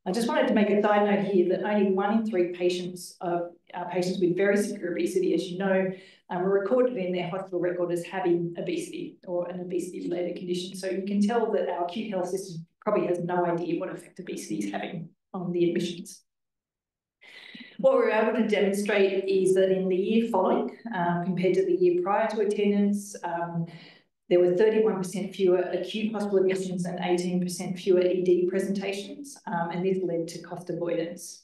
I just wanted to make a side note here that only 1 in 3 patients of patients with very severe obesity, as you know, were recorded in their hospital record as having obesity or an obesity-related condition. So you can tell that our acute health system probably has no idea what effect obesity is having on the admissions. What we were able to demonstrate is that in the year following, compared to the year prior to attendance, there were 31% fewer acute hospital admissions and 18% fewer ED presentations, and this led to cost avoidance.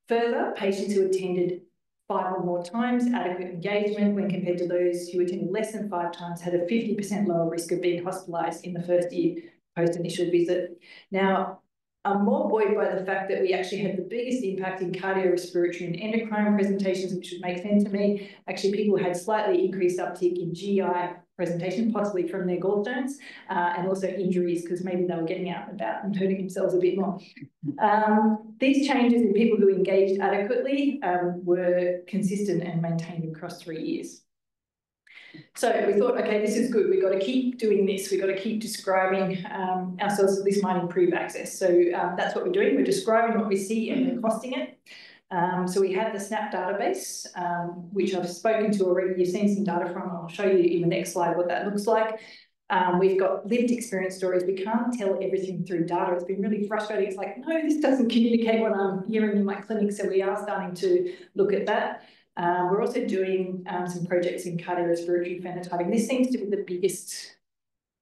Further, patients who attended 5 or more times adequate engagement when compared to those who attended less than 5 times had a 50% lower risk of being hospitalised in the first year post-initial visit. Now, I'm more buoyed by the fact that we actually had the biggest impact in cardiorespiratory and endocrine presentations, which would make sense to me. Actually, people had slightly increased uptick in GI presentation, possibly from their gallstones, and also injuries, because maybe they were getting out and about and hurting themselves a bit more. These changes in people who engaged adequately were consistent and maintained across 3 years. So we thought, okay, this is good. We've got to keep doing this. We've got to keep describing ourselves that this might improve access. So that's what we're doing. We're describing what we see and we're costing it. So we have the SNAP database, which I've spoken to already. You've seen some data from. I'll show you in the next slide what that looks like. We've got lived experience stories. We can't tell everything through data. It's been really frustrating. It's like, no, this doesn't communicate what I'm hearing in my clinic. So we are starting to look at that. We're also doing some projects in cardiorespiratory phenotyping. This seems to be the biggest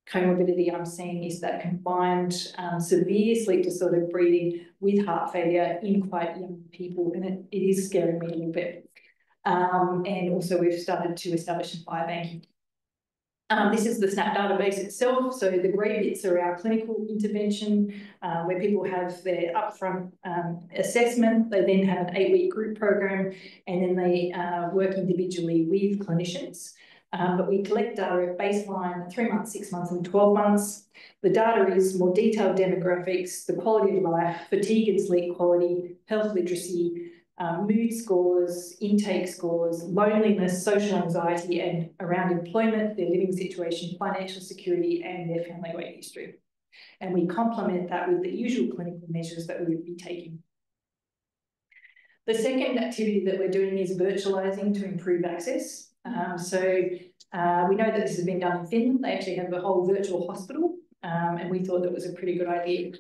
comorbidity I'm seeing, is that combined severe sleep disorder breathing with heart failure in quite young people, and it is scaring me a little bit. And also we've started to establish some biobanking. This is the SNAP database itself. So the grey bits are our clinical intervention, where people have their upfront assessment. They then have an 8-week group program, and then they work individually with clinicians. But we collect data at baseline, 3 months, 6 months, and 12 months. The data is more detailed demographics, the quality of life, fatigue and sleep quality, health literacy, mood scores, intake scores, loneliness, social anxiety, and around employment, their living situation, financial security, and their family weight history. And we complement that with the usual clinical measures that we would be taking. The second activity that we're doing is virtualising to improve access. We know that this has been done in Finland. They actually have a whole virtual hospital, and we thought that was a pretty good idea.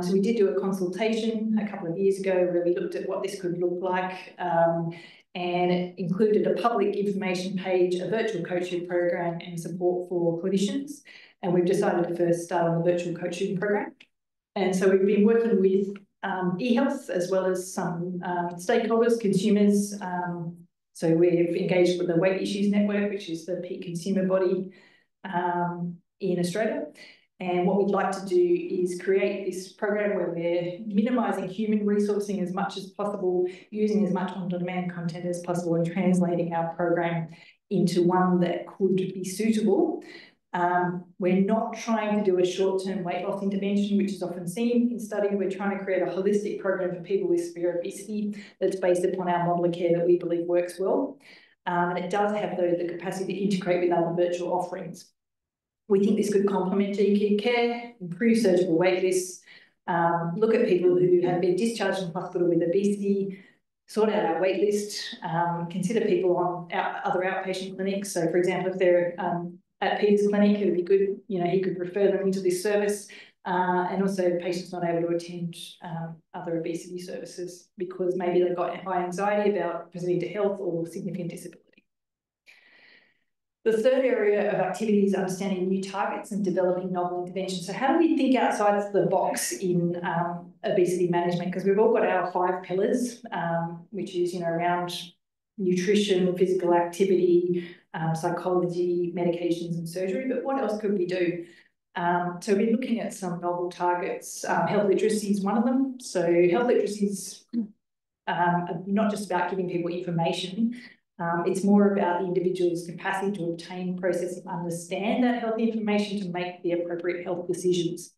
So we did do a consultation a couple of years ago where we looked at what this could look like, and it included a public information page, a virtual coaching program, and support for clinicians. And we've decided to first start on the virtual coaching program. And so we've been working with eHealth as well as some stakeholders, consumers. So we've engaged with the Weight Issues Network, which is the peak consumer body in Australia. And what we'd like to do is create this program where we're minimising human resourcing as much as possible, using as much on-demand content as possible, and translating our program into one that could be suitable. We're not trying to do a short-term weight loss intervention, which is often seen in study. We're trying to create a holistic program for people with severe obesity that's based upon our model of care that we believe works well. and it does have the capacity to integrate with other virtual offerings. We think this could complement GP care, improve surgical wait lists, look at people who have been discharged from hospital with obesity, sort out our wait list, consider people on other outpatient clinics. So, for example, if they're at Peter's clinic, it would be good, he could refer them into this service. And also patients not able to attend other obesity services because maybe they've got high anxiety about presenting to health or significant disability. The third area of activity is understanding new targets and developing novel interventions. So how do we think outside the box in obesity management? Because we've all got our 5 pillars, which is, around nutrition, physical activity, psychology, medications and surgery. But what else could we do? So we're looking at some novel targets. Health literacy is one of them. So health literacy is not just about giving people information. It's more about the individual's capacity to obtain, process and understand that health information to make the appropriate health decisions.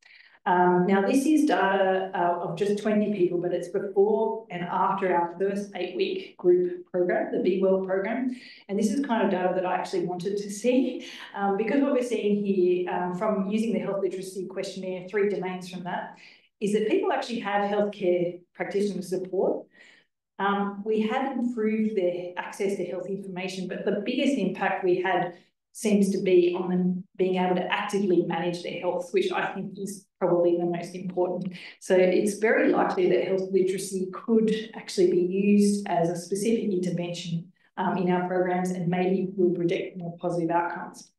Now, this is data of just 20 people, but it's before and after our first 8-week group program, the Be Well program. And this is kind of data that I actually wanted to see because what we're seeing here from using the health literacy questionnaire, 3 domains from that, is that people actually have healthcare practitioner support. We have improved their access to health information, but the biggest impact we had seems to be on them being able to actively manage their health, which I think is probably the most important. So it's very likely that health literacy could actually be used as a specific intervention in our programs and maybe will predict more positive outcomes.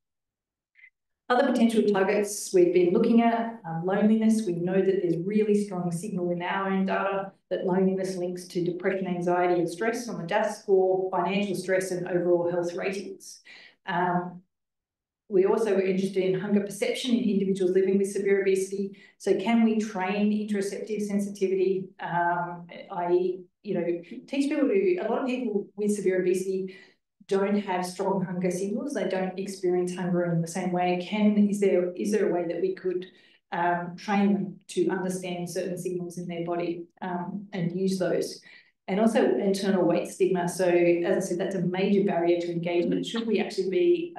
Other potential targets we've been looking at, loneliness. We know that there's really strong signal in our own data that loneliness links to depression, anxiety and stress on the DAS score, financial stress and overall health ratings. We also were interested in hunger perception in individuals living with severe obesity. So can we train interoceptive sensitivity, i.e., teach people to, a lot of people with severe obesity don't have strong hunger signals. They don't experience hunger in the same way. Is there a way that we could train them to understand certain signals in their body and use those? And also internal weight stigma. So as I said, that's a major barrier to engagement. Should we actually be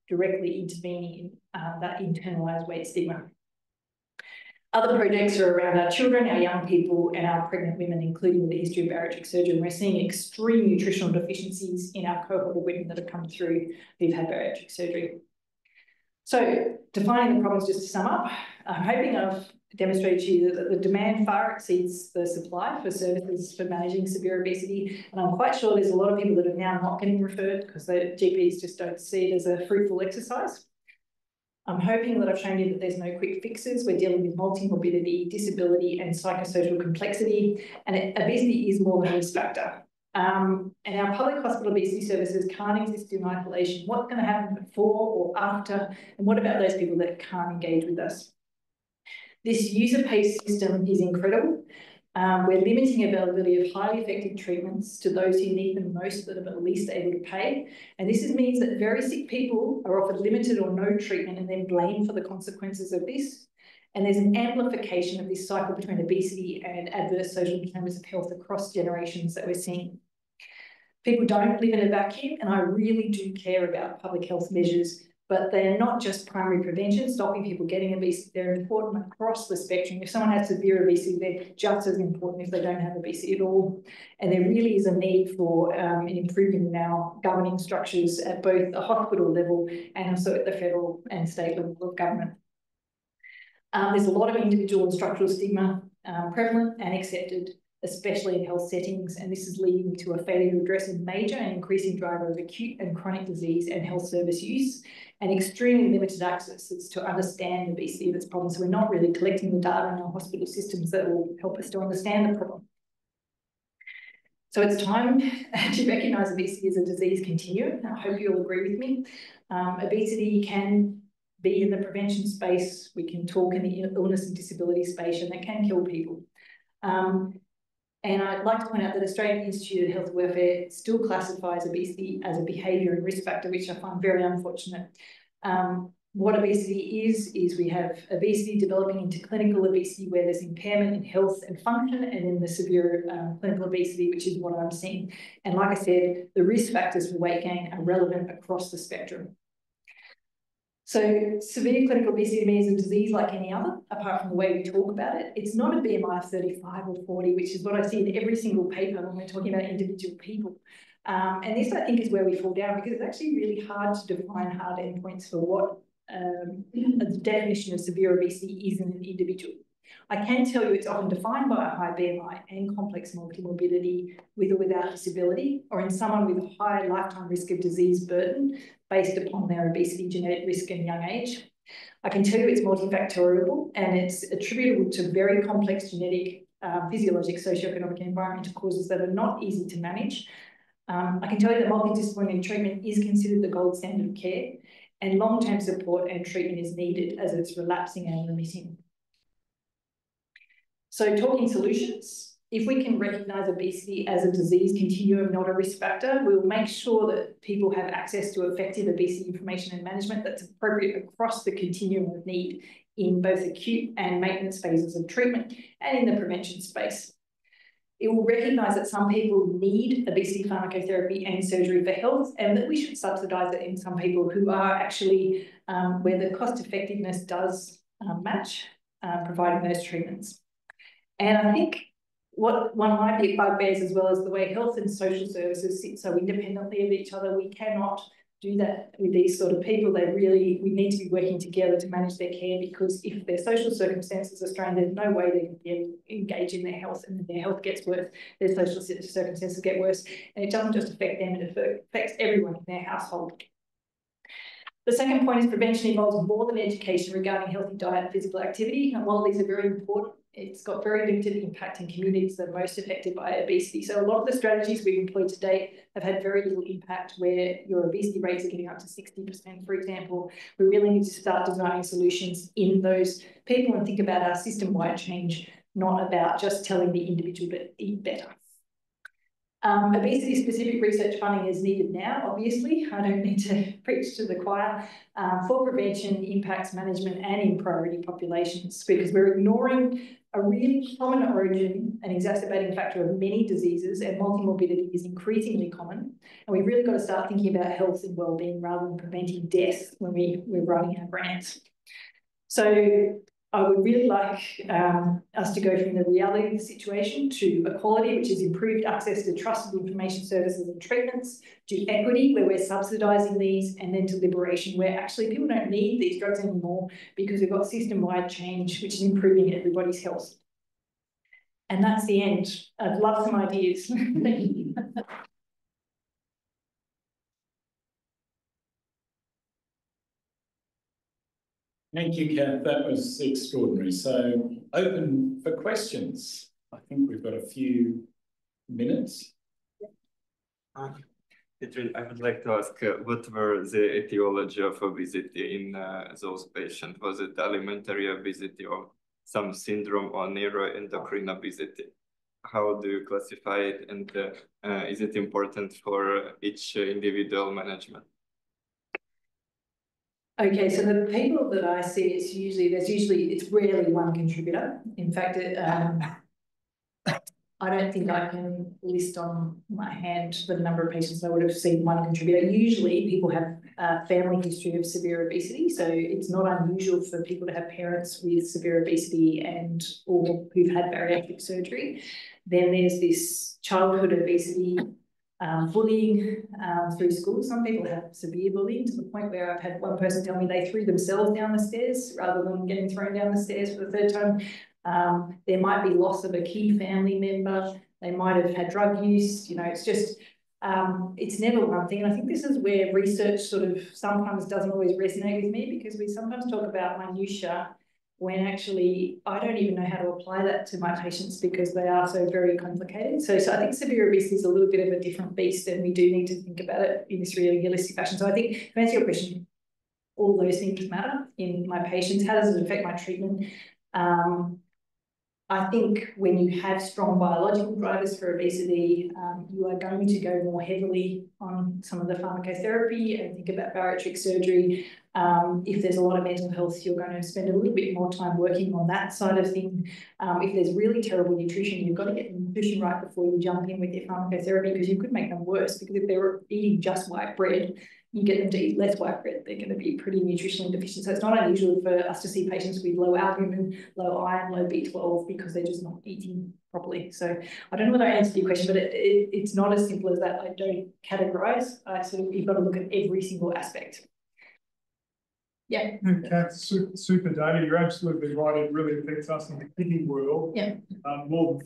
directly intervening in that internalised weight stigma? Other projects are around our children, our young people and our pregnant women, including the history of bariatric surgery. And we're seeing extreme nutritional deficiencies in our cohort of women that have come through who've had bariatric surgery. So defining the problems, just to sum up, I'm hoping I've demonstrated to you that the demand far exceeds the supply for services for managing severe obesity. And I'm quite sure there's a lot of people that are now not getting referred because the GPs just don't see it as a fruitful exercise. I'm hoping that I've shown you that there's no quick fixes. We're dealing with multimorbidity, disability and psychosocial complexity, and obesity is more than a risk factor. And our public hospital obesity services can't exist in isolation. What's going to happen before or after? And what about those people that can't engage with us? This user-paced system is incredible. We're limiting availability of highly effective treatments to those who need them most that are the least able to pay. And this means that very sick people are offered limited or no treatment and then blamed for the consequences of this. And there's an amplification of this cycle between obesity and adverse social determinants of health across generations that we're seeing. People don't live in a vacuum, and I really do care about public health measures, but they're not just primary prevention, stopping people getting obesity. They're important across the spectrum. If someone has severe obesity, they're just as important if they don't have obesity at all. And there really is a need for an improvement in our governing structures at both the hospital level and also at the federal and state level of government. There's a lot of individual and structural stigma prevalent and accepted, especially in health settings, and this is leading to a failure to address a major and increasing driver of acute and chronic disease and health service use, and extremely limited access to understand obesity and its problems. So we're not really collecting the data in our hospital systems that will help us to understand the problem. So it's time to recognise obesity as a disease continuum. I hope you'll agree with me. Obesity can be in the prevention space. We can talk in the illness and disability space, and it can kill people. And I'd like to point out that Australian Institute of Health and Welfare still classifies obesity as a behaviour and risk factor, which I find very unfortunate. What obesity is we have obesity developing into clinical obesity where there's impairment in health and function, and then the severe clinical obesity, which is what I'm seeing. And like I said, the risk factors for weight gain are relevant across the spectrum. So severe clinical obesity means a disease like any other, apart from the way we talk about it. It's not a BMI of 35 or 40, which is what I see in every single paper when we're talking about individual people. And this, I think, is where we fall down, because it's actually really hard to define hard endpoints for what the definition of severe obesity is in an individual. I can tell you it's often defined by a high BMI and complex multimorbidity with or without disability, or in someone with a high lifetime risk of disease burden based upon their obesity genetic risk and young age. I can tell you it's multifactorial and it's attributable to very complex genetic, physiologic, socioeconomic and environmental causes that are not easy to manage. I can tell you that multidisciplinary treatment is considered the gold standard of care, and long-term support and treatment is needed as it's relapsing and remitting. So talking solutions, if we can recognise obesity as a disease continuum, not a risk factor, we'll make sure that people have access to effective obesity information and management that's appropriate across the continuum of need in both acute and maintenance phases of treatment and in the prevention space. It will recognise that some people need obesity pharmacotherapy and surgery for health, and that we should subsidise it in some people who are actually where the cost effectiveness does match providing those treatments. And I think what one might be bugbears as well as the way health and social services sit so independently of each other. We cannot do that with these sort of people. We need to be working together to manage their care, because if their social circumstances are strained, there's no way they can be engaged in their health, and their health gets worse, their social circumstances get worse, and it doesn't just affect them, it affects everyone in their household. The second point is prevention involves more than education regarding healthy diet and physical activity, and while these are very important, it's got very limited impact in communities that are most affected by obesity. So a lot of the strategies we've employed to date have had very little impact, where your obesity rates are getting up to 60%, for example. We really need to start designing solutions in those people and think about our system-wide change, not about just telling the individual to eat better. Obesity-specific research funding is needed now, obviously. I don't need to preach to the choir, for prevention, impacts management, and in priority populations, because we're ignoring a really common origin and exacerbating factor of many diseases, and multimorbidity is increasingly common. And we've really got to start thinking about health and wellbeing rather than preventing death when we're writing our grants. So I would really like us to go from the reality of the situation to equality, which is improved access to trusted information services and treatments, to equity, where we're subsidising these, and then to liberation, where actually people don't need these drugs anymore because we've got system-wide change, which is improving everybody's health. And that's the end. I'd love some ideas. Thank you. Thank you, Kath. That was extraordinary. So open for questions. I think we've got a few minutes. Kathryn, I would like to ask, what were the etiology of obesity in those patients? Was it alimentary obesity or some syndrome or neuroendocrine obesity? How do you classify it, and is it important for each individual management? Okay, so the people that I see, it's rarely one contributor. In fact, I don't think I can list on my hand the number of patients I would have seen one contributor. Usually people have a family history of severe obesity, so it's not unusual for people to have parents with severe obesity or who've had bariatric surgery. Then there's this childhood obesity, bullying through school. Some people have severe bullying to the point where I've had one person tell me they threw themselves down the stairs rather than getting thrown down the stairs for the third time. There might be loss of a key family member. They might have had drug use. You know, it's just, it's never one thing. And I think this is where research sort of sometimes doesn't always resonate with me, because we sometimes talk about minutiae when actually I don't even know how to apply that to my patients because they are so very complicated. So I think severe obesity is a little bit of a different beast, and we do need to think about it in this really holistic fashion. So I think, to answer your question, all those things matter in my patients. How does it affect my treatment? I think when you have strong biological drivers for obesity, you are going to go more heavily on some of the pharmacotherapy and think about bariatric surgery. If there's a lot of mental health, you're going to spend a little bit more time working on that side of things. If there's really terrible nutrition, you've got to get the nutrition right before you jump in with your pharmacotherapy, because you could make them worse, because if they're eating just white bread, you get them to eat less white bread, they're going to be pretty nutritionally deficient. So it's not unusual for us to see patients with low albumin, low iron, low B12, because they're just not eating properly. So I don't know whether I answered your question, but it's not as simple as that. I don't categorise. You've got to look at every single aspect. Yeah. Kath, super data. You're absolutely right. It really affects us in the kidney world. Yeah. More than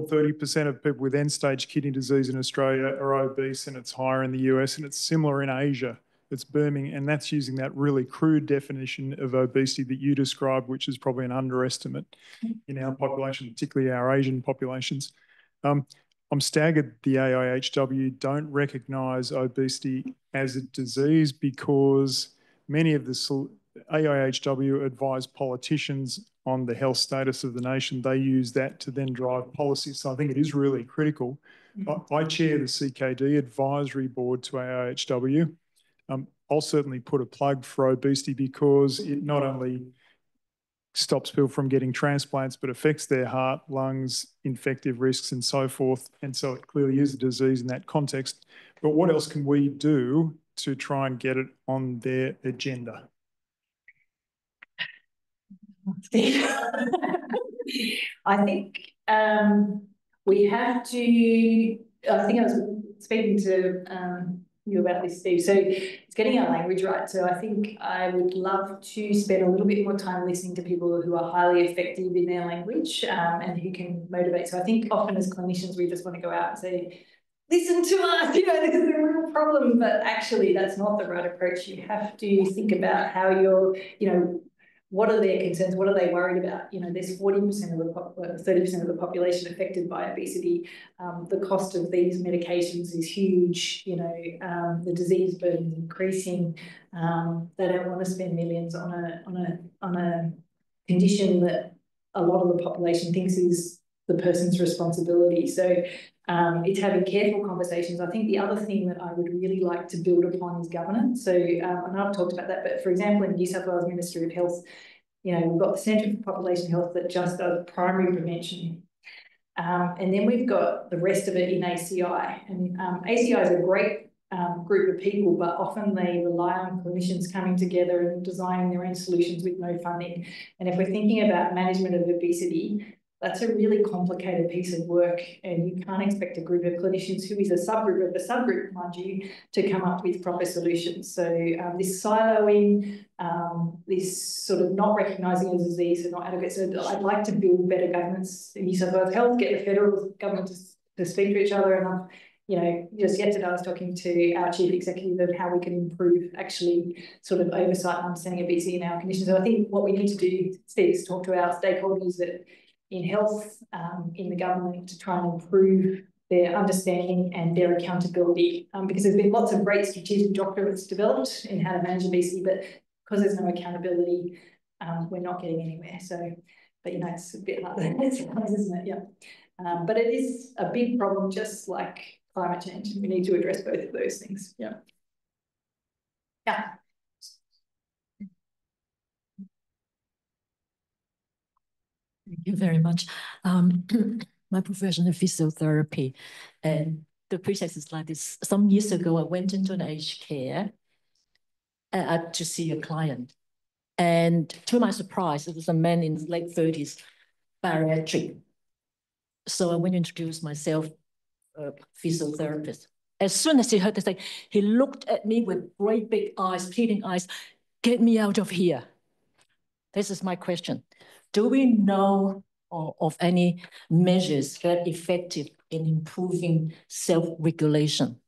30% of people with end-stage kidney disease in Australia are obese, and it's higher in the US, and it's similar in Asia. It's booming, and that's using that really crude definition of obesity that you described, which is probably an underestimate in our population, particularly our Asian populations. I'm staggered the AIHW don't recognise obesity as a disease, because many of the AIHW advise politicians on the health status of the nation. They use that to then drive policy. So I think it is really critical. I chair the CKD advisory board to AIHW. I'll certainly put a plug for obesity, because it not only stops people from getting transplants, but affects their heart, lungs, infective risks, and so forth. And so it clearly is a disease in that context. But what else can we do to try and get it on their agenda? I think we have to, I think I was speaking to you about this, Steve. So it's getting our language right. So I think I would love to spend a little bit more time listening to people who are highly effective in their language and who can motivate. So I think often as clinicians, we just want to go out and say, listen to us, this is a real problem, but actually that's not the right approach. You have to think about how you're, what are their concerns? What are they worried about? There's 40% of the 30% of the population affected by obesity. The cost of these medications is huge. The disease burden is increasing. They don't want to spend millions on a condition that a lot of the population thinks is the person's responsibility. So it's having careful conversations. I think the other thing that I would really like to build upon is governance. So, and I've talked about that, but for example, in New South Wales Ministry of Health, we've got the Centre for Population Health that just does primary prevention. And then we've got the rest of it in ACI. And ACI is a great group of people, but often they rely on clinicians coming together and designing their own solutions with no funding. And if we're thinking about management of obesity, that's a really complicated piece of work, and you can't expect a group of clinicians, who is a subgroup of the subgroup, mind you, to come up with proper solutions. So this siloing, this sort of not recognising a disease and not advocates. So I'd like to build better governance in New South Wales Health, get the federal government to speak to each other. And just yesterday I was talking to our chief executive of how we can improve actually sort of oversight and understanding obesity in our conditions. So I think what we need to do, Steve, is talk to our stakeholders in health, in the government, to try and improve their understanding and their accountability. Because there's been lots of great strategic documents developed in how to manage obesity, but because there's no accountability, we're not getting anywhere. So, but it's a bit harder than it sounds, isn't it? Yeah. But it is a big problem, just like climate change. We need to address both of those things. Yeah. Yeah. Thank you very much. My profession is physiotherapy, and the process is like this. Some years ago, I went into an aged care to see a client, and to my surprise, it was a man in his late 30s, bariatric. So I went to introduce myself, physiotherapist. As soon as he heard this thing, he looked at me with great big eyes, pleading eyes, "Get me out of here." This is my question. Do we know of any measures that are effective in improving self-regulation?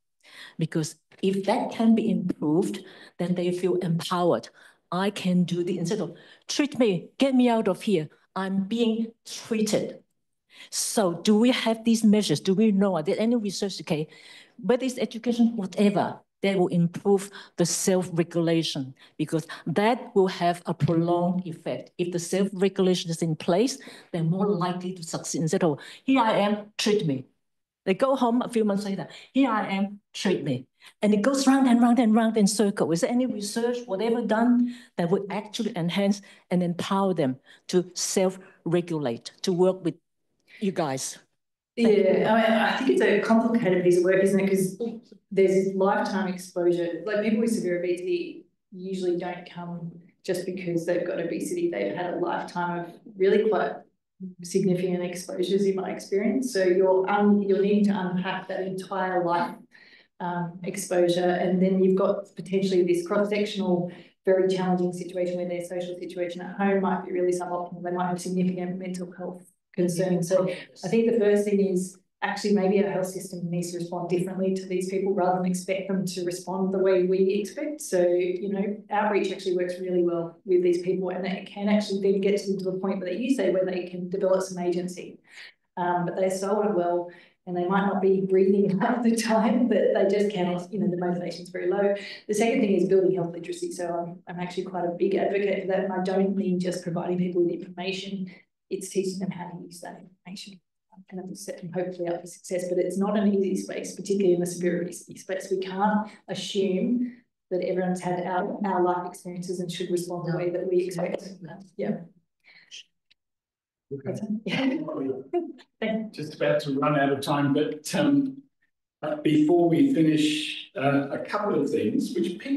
Because if that can be improved, then they feel empowered. I can do this. Instead of treat me, get me out of here, I'm being treated. So do we have these measures? Do we know? Are there any research, okay, whether it's education, whatever, that will improve the self-regulation, because that will have a prolonged effect. If the self-regulation is in place, they're more likely to succeed instead of, here I am, treat me. They go home a few months later, here I am, treat me. And it goes round and round and round in circle. Is there any research, whatever done, that would actually enhance and empower them to self-regulate, to work with you guys? Yeah, I mean, I think it's a complicated piece of work, isn't it? Because there's lifetime exposure. Like people with severe obesity usually don't come just because they've got obesity. They've had a lifetime of really quite significant exposures, in my experience. So you're needing to unpack that entire life exposure, and then you've got potentially this cross-sectional, very challenging situation where their social situation at home might be really suboptimal. They might have significant mental health concerns. So I think the first thing is actually maybe our health system needs to respond differently to these people rather than expect them to respond the way we expect. So, you know, outreach actually works really well with these people, and it can actually then get them to the point that you say where they can develop some agency. But they're so unwell and they might not be breathing half the time, but they just cannot, you know, the motivation's very low. The second thing is building health literacy. So I'm actually quite a big advocate for that. And I don't mean just providing people with information, it's teaching them how to use that information. And that will set them hopefully up for success, but it's not an easy space, particularly in the severe obesity space. We can't assume that everyone's had our life experiences and should respond the way that we expect. Yeah. Okay. Just about to run out of time, but before we finish, a couple of things which people